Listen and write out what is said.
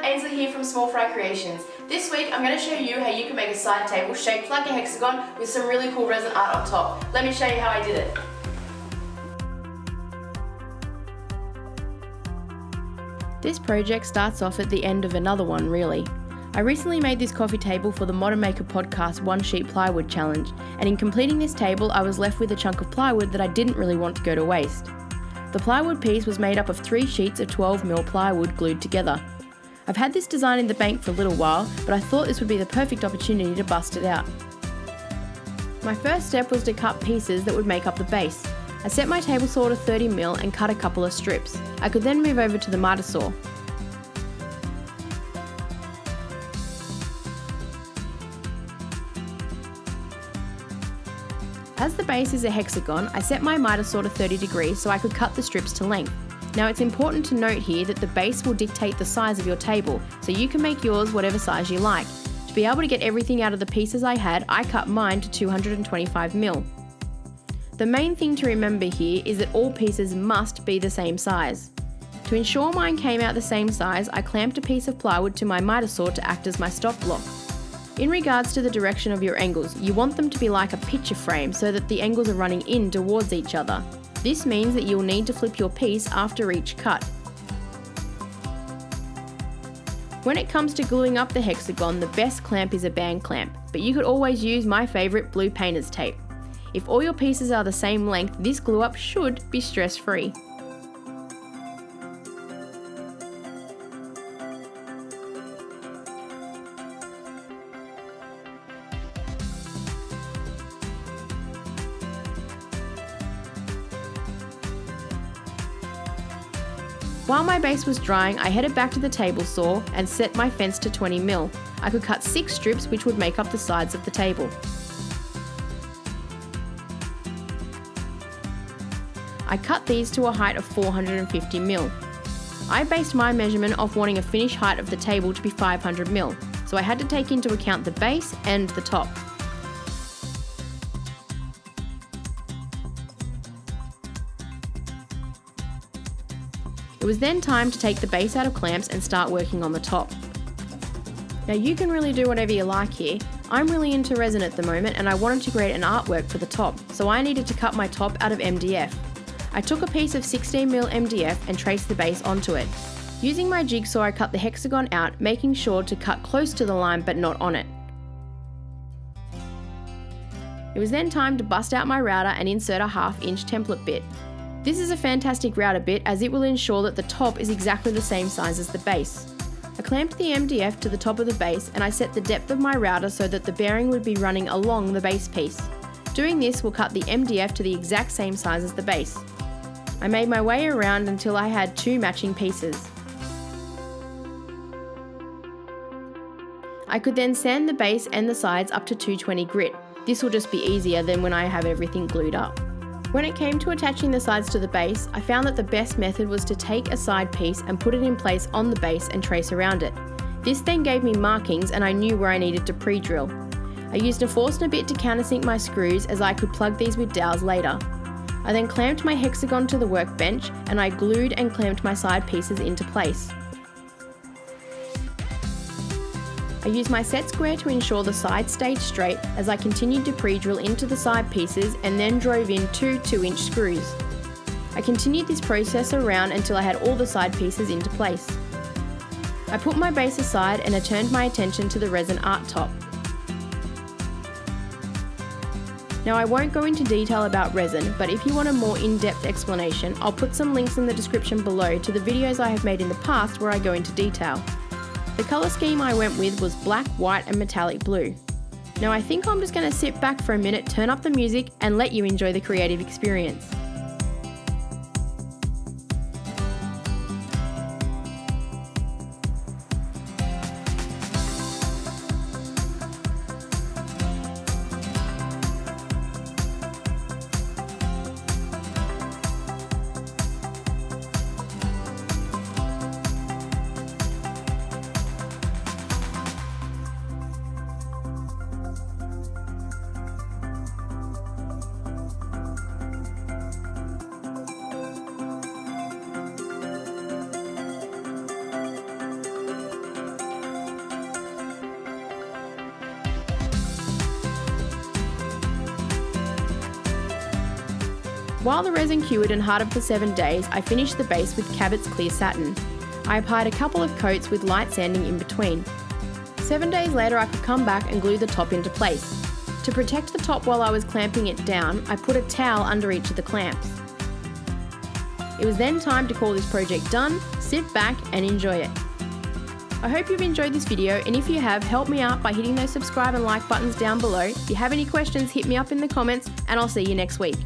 Ainsley here from Small Fry Creations. This week I'm going to show you how you can make a side table shaped like a hexagon with some really cool resin art on top. Let me show you how I did it. This project starts off at the end of another one, really. I recently made this coffee table for the Modern Maker podcast One Sheet Plywood Challenge, and in completing this table I was left with a chunk of plywood that I didn't really want to go to waste. The plywood piece was made up of 3 sheets of 12mm plywood glued together. I've had this design in the bank for a little while, but I thought this would be the perfect opportunity to bust it out. My first step was to cut pieces that would make up the base. I set my table saw to 30mm and cut a couple of strips. I could then move over to the miter saw. As the base is a hexagon, I set my miter saw to 30 degrees so I could cut the strips to length. Now it's important to note here that the base will dictate the size of your table, so you can make yours whatever size you like. To be able to get everything out of the pieces I had, I cut mine to 225mm. The main thing to remember here is that all pieces must be the same size. To ensure mine came out the same size, I clamped a piece of plywood to my miter saw to act as my stop block. In regards to the direction of your angles, you want them to be like a picture frame so that the angles are running in towards each other. This means that you'll need to flip your piece after each cut. When it comes to gluing up the hexagon, the best clamp is a band clamp, but you could always use my favourite blue painter's tape. If all your pieces are the same length, this glue up should be stress-free. While my base was drying, I headed back to the table saw and set my fence to 20mm. I could cut 6 strips which would make up the sides of the table. I cut these to a height of 450mm. I based my measurement off wanting a finished height of the table to be 500mm, so I had to take into account the base and the top. It was then time to take the base out of clamps and start working on the top. Now you can really do whatever you like here. I'm really into resin at the moment and I wanted to create an artwork for the top, so I needed to cut my top out of MDF. I took a piece of 16mm MDF and traced the base onto it. Using my jigsaw I cut the hexagon out, making sure to cut close to the line but not on it. It was then time to bust out my router and insert a 1/2 inch template bit. This is a fantastic router bit as it will ensure that the top is exactly the same size as the base. I clamped the MDF to the top of the base and I set the depth of my router so that the bearing would be running along the base piece. Doing this will cut the MDF to the exact same size as the base. I made my way around until I had 2 matching pieces. I could then sand the base and the sides up to 220 grit. This will just be easier than when I have everything glued up. When it came to attaching the sides to the base, I found that the best method was to take a side piece and put it in place on the base and trace around it. This then gave me markings and I knew where I needed to pre-drill. I used a Forstner bit to countersink my screws as I could plug these with dowels later. I then clamped my hexagon to the workbench and I glued and clamped my side pieces into place. I used my set square to ensure the sides stayed straight as I continued to pre-drill into the side pieces and then drove in 2 2-inch screws. I continued this process around until I had all the side pieces into place. I put my base aside and I turned my attention to the resin art top. Now I won't go into detail about resin, but if you want a more in-depth explanation, I'll put some links in the description below to the videos I have made in the past where I go into detail. The colour scheme I went with was black, white and metallic blue. Now I think I'm just going to sit back for a minute, turn up the music and let you enjoy the creative experience. While the resin cured and hardened for 7 days, I finished the base with Cabot's clear satin. I applied a couple of coats with light sanding in between. 7 days later, I could come back and glue the top into place. To protect the top while I was clamping it down, I put a towel under each of the clamps. It was then time to call this project done, sit back and enjoy it. I hope you've enjoyed this video, and if you have, help me out by hitting those subscribe and like buttons down below. If you have any questions, hit me up in the comments, and I'll see you next week.